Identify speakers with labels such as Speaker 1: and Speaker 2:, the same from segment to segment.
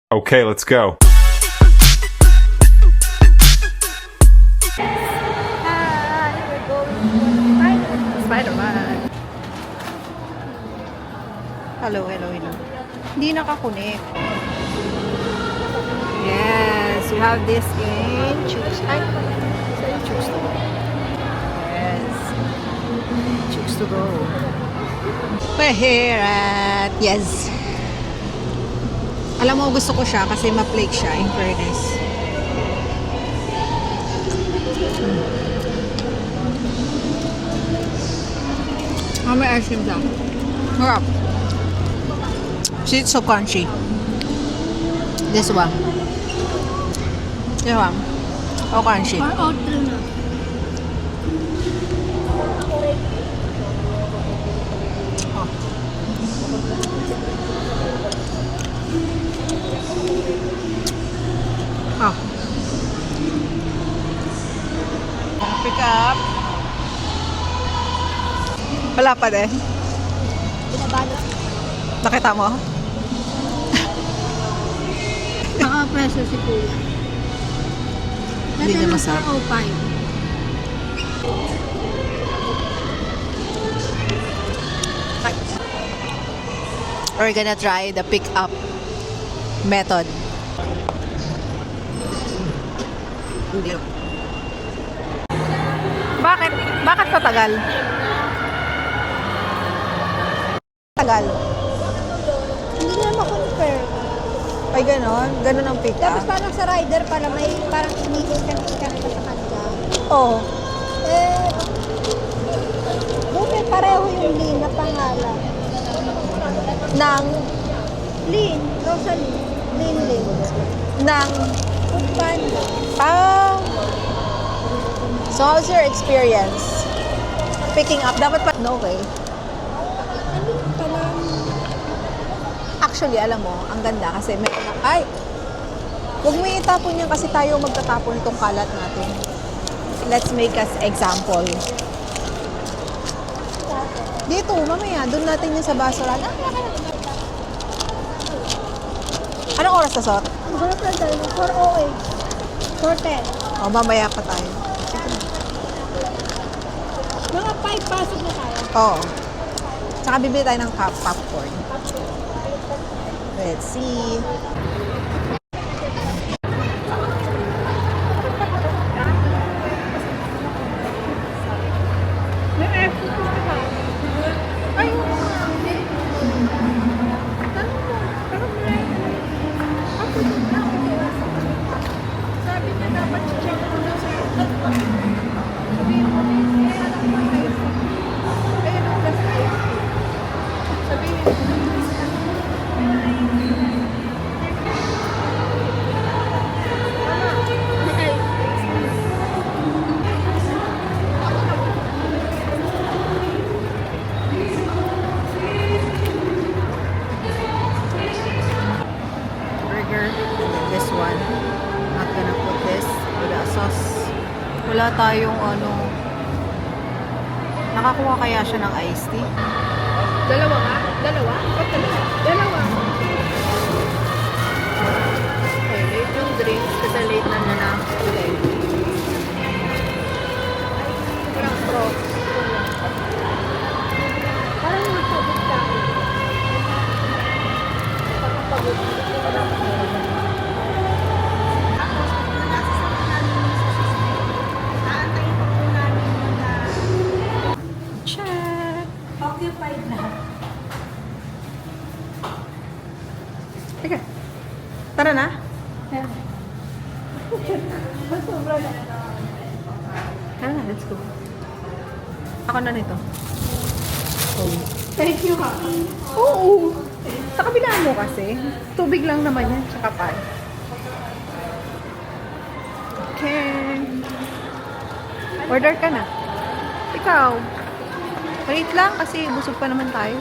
Speaker 1: Okay, let's go.
Speaker 2: Hi, we're going to Spider-Man. Hello. Hindi nakakunik. Yes, we have this in Chooks. Ay, sorry, Chooks to go. Yes, Chooks to go. We're here at, yes. Alam mo, gusto ko siya kasi ma-flake siya, in fairness. May ice cream siya. Harap. See, it's so crunchy. This one. This one. Oh, crunchy. Oh. Pick up. Wala pa din.
Speaker 3: Binabalot.
Speaker 2: Nakita mo?
Speaker 3: Naka-preso si Kuya.
Speaker 2: Hindi na masarap.
Speaker 3: 405.
Speaker 2: We're gonna try the pick up method. Hindi. Bakit? Bakit patagal? Tagal.
Speaker 3: Hindi na ma-compare.
Speaker 2: Ay, ganon? Ganon ang pick
Speaker 3: Tapos
Speaker 2: up?
Speaker 3: parang sa rider pala may parang iniikan ka sa kanya.
Speaker 2: Oo.
Speaker 3: Eh, buti pareho yung Lin na pangalan.
Speaker 2: Nang,
Speaker 3: Lin, Rosalie. Lin.
Speaker 2: nang,
Speaker 3: Foodpanda.
Speaker 2: so how's your experience? Picking up, dapat pa, no way.
Speaker 3: Ano pala?
Speaker 2: Actually, alam mo, ang ganda kasi may, ay, huwag mo itapon yan kasi tayo magtatapon itong kalat natin. Let's make us example. Dito, mamaya, doon natin yung sa basura. Anong oras na, Sot?
Speaker 3: Maghanap lang tayo. 408. 410.
Speaker 2: O, mamaya pa tayo.
Speaker 3: Mga 5 pasok na tayo.
Speaker 2: Oo. Tsaka bibili tayo ng popcorn. Let's see.
Speaker 3: May airport na tayo. Ay, sabi niya dapat check mo na sa sabihin mo alam mo size. Ayun ang best size. Sabihin mo
Speaker 2: Burger. And then this one. Not gonna put this with a sauce. Wala tayong ano. Nakakuha kaya siya ng iced tea?
Speaker 3: Dalawa ka? Dalawa? Ba't dalawa? Dalawa.
Speaker 2: Okay, late yung drinks kasi late na na today.
Speaker 3: Walang straw. Parang magpabot ka. Pagpapagod.
Speaker 2: Check!
Speaker 3: Occupied na.
Speaker 2: Teka. Tara na.
Speaker 3: Sobra na.
Speaker 2: Tara na, let's go. Ako na nito. Oh.
Speaker 3: Thank you, ha.
Speaker 2: Oo! Sa kabilaan mo kasi, tubig lang naman yan, tsaka pan. Okay. Order ka na. Ikaw. Wait lang kasi busog pa naman tayo.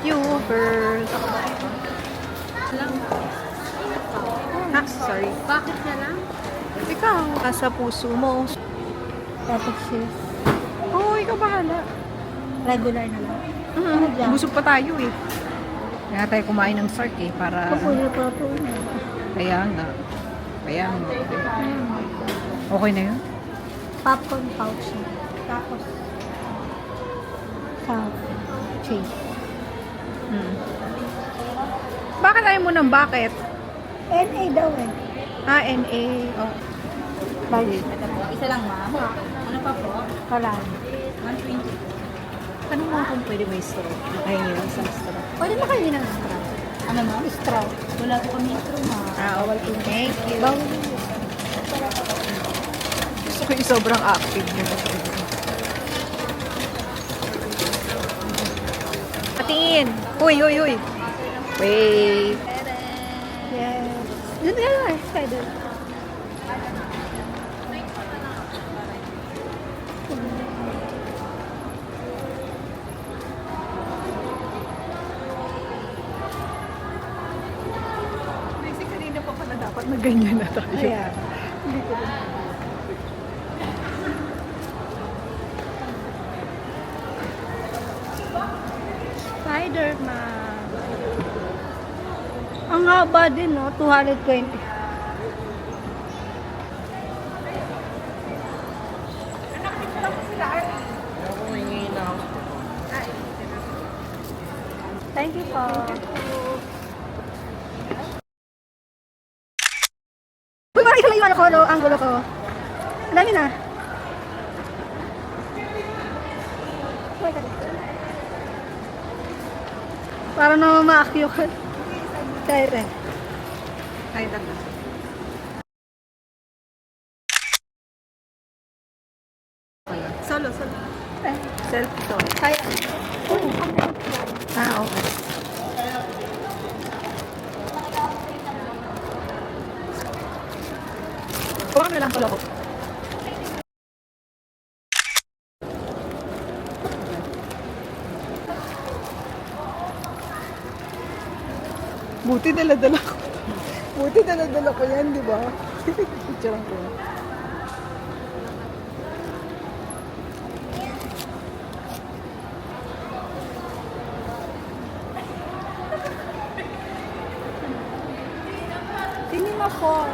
Speaker 2: You first.
Speaker 3: Lang.
Speaker 2: Ha? Sorry.
Speaker 3: Bakit na lang?
Speaker 2: Ikaw. Nasa puso mo.
Speaker 3: Tapos sis.
Speaker 2: Oo, ikaw bahala.
Speaker 3: Regular na lang.
Speaker 2: Busog pa tayo eh. Kaya tayo kumain ng sark eh, para...
Speaker 3: Papuyo pa po.
Speaker 2: Kaya nga. Kaya nga. Okay na yun?
Speaker 3: Popcorn pouch na. Tapos, sa cheese.
Speaker 2: Hmm. Bakit ayaw mo ng bakit?
Speaker 3: NA daw eh.
Speaker 2: Ah, NA. Oh.
Speaker 3: Bali.
Speaker 1: Isa lang, ma'am. Ano pa po?
Speaker 3: Wala.
Speaker 1: 120.
Speaker 2: Tanong mo kung pwede may straw. Nakahingi lang sa straw.
Speaker 3: Pwede na kayo ng straw.
Speaker 1: Ano, ma'am?
Speaker 3: Straw.
Speaker 1: Wala po kami intro, ma'am.
Speaker 2: Ah, okay. Thank you.
Speaker 3: Bawal.
Speaker 2: Gusto ko yung sobrang active mo. Patingin! Uy, uy, uy! Wait!
Speaker 3: Yes. Doon ka lang. Pedal.
Speaker 2: Kasi kanina pa pala dapat na ganyan na tayo.
Speaker 3: Ayan.
Speaker 2: Hindi ko rin.
Speaker 3: Spider-Man. Ang haba din, no? 220. Thank you po. Uy, parang isa lang yung ano ko, no? Angulo ko. Ang dami na. Uy, kati. Para naman ma-acue ka. Kaya
Speaker 2: Kaya na. Solo, solo. Selfie to.
Speaker 3: Kaya.
Speaker 2: Ah, okay. Huwag na lang pala ko. Buti dala-dala ko. Buti dala-dala ko yan, di ba? Picture ko.
Speaker 3: Tingin ako.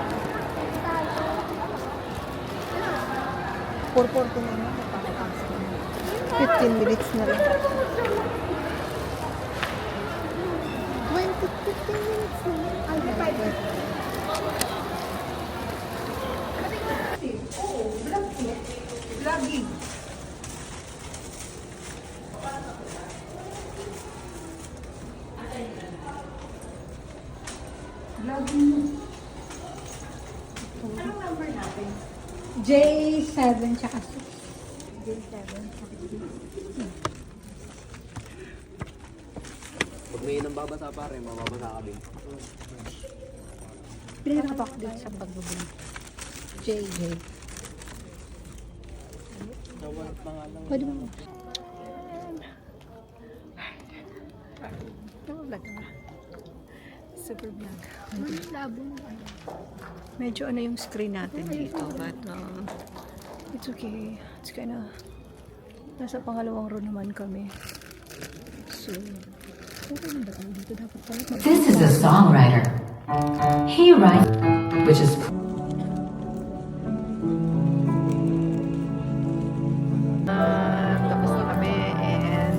Speaker 2: 4:40 na naman. 15 minutes na lang. 15 minutes na lang. Ay, 5. Vlogging. Anong number natin?
Speaker 3: J7 tsaka 6. J7 tsaka 6.
Speaker 4: Pag may inang babasa pare, mababasa ka din.
Speaker 3: Pinahirapan ako dito sa pagbubuli. JJ. Pwede mo.
Speaker 2: Vlog ka. Super vlog.
Speaker 3: Labo mo.
Speaker 2: Medyo ano yung screen natin dito, but it's okay. It's kinda nasa pangalawang row naman kami. So, okay na ba tayo dito? Dapat pala
Speaker 5: This is a songwriter. He writes, which is
Speaker 2: tapos na kami and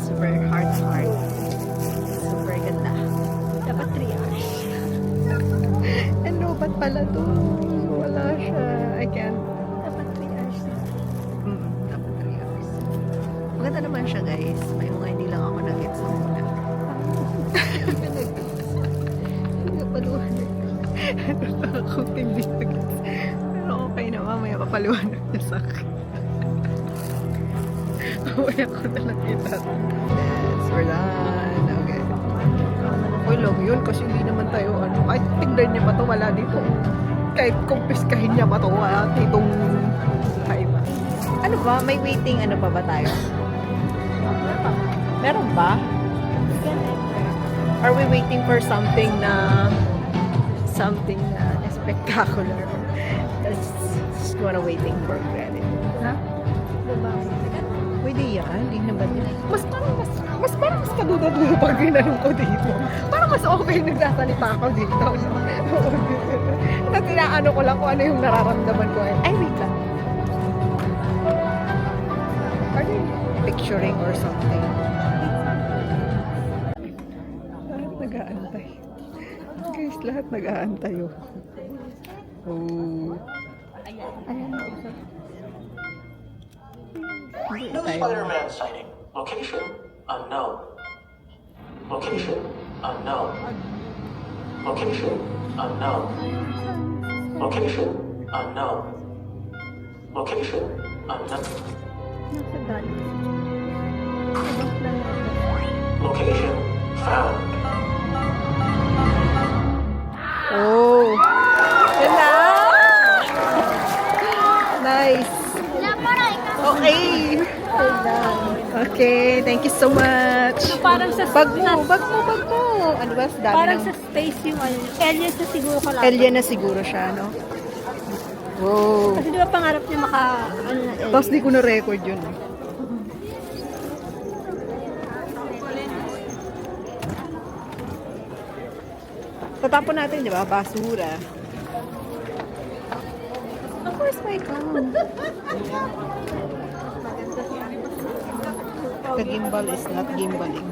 Speaker 2: super hard. Super ganda. Dapat 3 hours. And no, ba't pala to? Wala siya. I can't.
Speaker 3: Dapat 3 hours na.
Speaker 2: Dapat 3 hours. Maganda naman siya, guys. May mga hindi lang ako nag-gets ng muna. Paluwanag. Ako hindi nag-gets. Pero okay na, mamaya papaliwanag niya sa akin. Mamaya ko na lang kita. Yes, we're done. Okay. Okay lang yun kasi hindi naman tayo kahit tignan niya pa to, wala dito. Kahit kumpiskahin niya pa to, wala ditong kaiba. Ano ba? May waiting ano pa ba tayo? Meron ba? Are we waiting for something na spectacular? Just wanna waiting for credit.
Speaker 3: Ha? Diba?
Speaker 2: Pwede yan, hindi naman yun. Mas parang mas kaduda-duda pag ginanong ko dito. Parang mas okay nagsasalita ako dito. Tapos inaano ko lang kung ano yung nararamdaman ko. Ay, wait lang. Are they picturing or something? Lahat nag-aantay. Guys, lahat nag-aantay. Oh. Ayan.
Speaker 6: No Spider-Man sighting. Location unknown. Location unknown. Location unknown. Location unknown. Location unknown. Location found.
Speaker 2: Oh. Ganda! Nice. Okay. Okay, thank you so much.
Speaker 3: Parang sa
Speaker 2: Bag mo. Ano ba? Dami
Speaker 3: parang
Speaker 2: ng
Speaker 3: sa space yung ano, aliens na siguro ko lang.
Speaker 2: alien na siguro siya, no? Wow.
Speaker 3: Kasi di ba pangarap niya maka, ano na alien?
Speaker 2: Tapos di ko na-record yun. Tatapon natin, di ba? Basura. Of course, my phone. The gimbal is not gimbaling.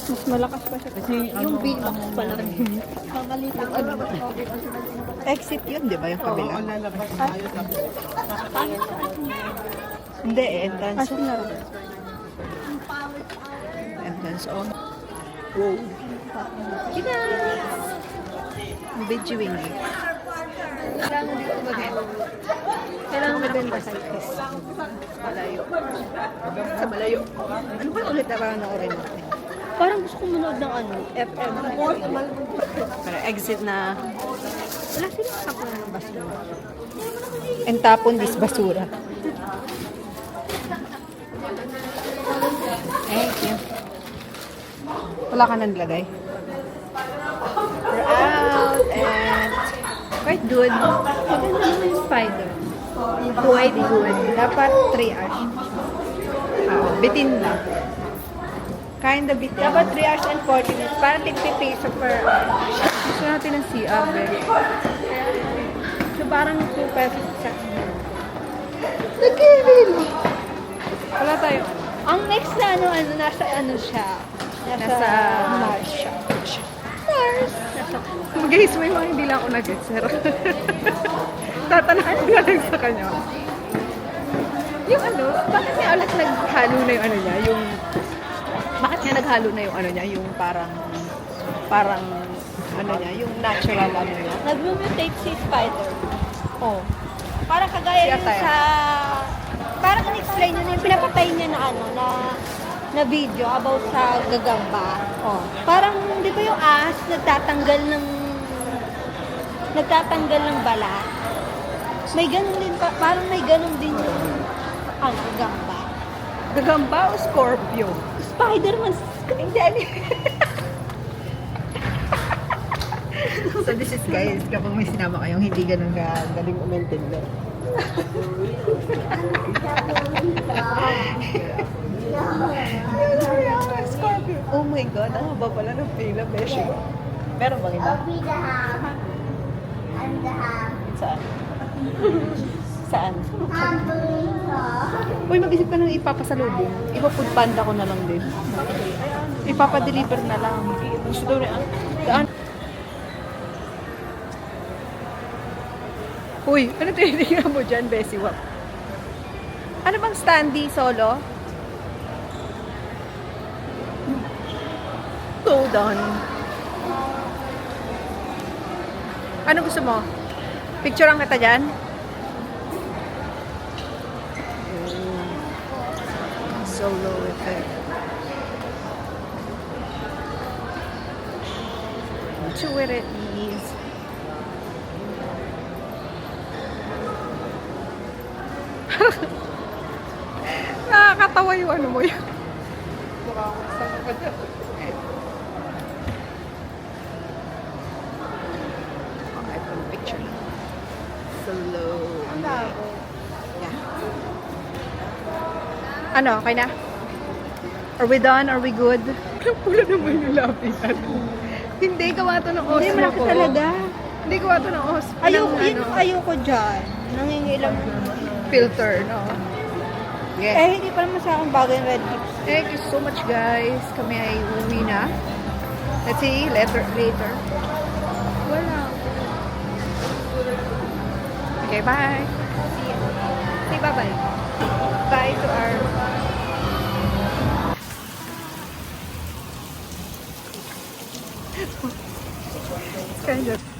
Speaker 3: Mas malakas pa siya. Kasi yung Vilmax pala rin. Pangalitan ano ba?
Speaker 2: Exit yun, di ba? Yung kabila. Hindi, entrance.
Speaker 3: Kasi na rin.
Speaker 2: Entrance on. Wow. Videoing eh.
Speaker 3: Kailangan maganda sa
Speaker 2: Yes. Malayo. Sa malayo. Ano ba ulit na panoorin natin?
Speaker 3: Parang gusto ko manood ng ano, FM.
Speaker 2: Para exit na.
Speaker 3: Wala sila kapwa ng basura.
Speaker 2: And tapon this basura. Thank you. Wala ka nang nilagay? We're out and quite good.
Speaker 3: Maganda naman yung spider.
Speaker 2: Quite good. Dapat 3 hours. Bitin lang. Kinda bitin.
Speaker 3: Dapat 3 hours and 40 minutes. Parang 50 peso per hour.
Speaker 2: Gusto natin ng CR, very.
Speaker 3: So parang 2 pesos sa
Speaker 2: Nagkiril. Wala tayo.
Speaker 3: Ang next na ano, nasa ano siya. Nasa Mars siya.
Speaker 2: Mars. Guys, may mga hindi lang ako nag-gets. Tatanungin ko lang sa kanya. Yung ano, bakit niya ulit naghalo na yung ano niya? Yung, bakit niya naghalo na yung ano niya? Yung parang, ano niya? Yung natural ano niya?
Speaker 3: Nag-mutate si spider.
Speaker 2: Oh.
Speaker 3: Parang kagaya
Speaker 2: Siya
Speaker 3: yung
Speaker 2: tayo.
Speaker 3: sa... Parang in-explain niya na yung pinapatay niya na ano, na video about sa gagamba.
Speaker 2: Oh.
Speaker 3: Parang, di ba yung ahas nagtatanggal ng balat? May ganun din, parang may ganun din yung gagamba.
Speaker 2: Gagamba o Scorpio?
Speaker 3: Spider-Man.
Speaker 2: Hindi. So this is guys, kapag may sinama kayong hindi ganun galing umintindi. Scorpio. Oh my God, ang haba pala ng pila, Beshi. Meron bang iba? Saan? Saan? Uy, mag-isip ka nang ipapasalubong. Ipa-food panda ko na lang din. Ipapa-deliver na lang. Gusto daw na. Saan? Uy, ano tinitingnan mo dyan, Bessie? Wap? Ano bang standee solo? Hold on. Ano gusto mo? Picturean kita dyan? Solo effect. To where it is. Nakakatawa yung ano mo yun. Oh, iPhone picture. Slow.
Speaker 3: Ang labo.
Speaker 2: Yeah. Ano, okay na? Are we done? Are we good? Pula naman yung lapitan. Hindi, gawa to ng Osmo
Speaker 3: Hindi, malaki talaga.
Speaker 2: Hindi, gawa to ng Osmo.
Speaker 3: Ayoko,
Speaker 2: ng,
Speaker 3: yun ang ayoko dyan. Nangingilam.
Speaker 2: filter, no? Yes.
Speaker 3: Eh, hindi pa naman sa akin bagay yung red lips.
Speaker 2: Thank you so much, guys. Kami ay uwi na. Let's see, later.
Speaker 3: Wala.
Speaker 2: Okay, bye.
Speaker 3: Say bye-bye. Bye to our...
Speaker 2: Kind of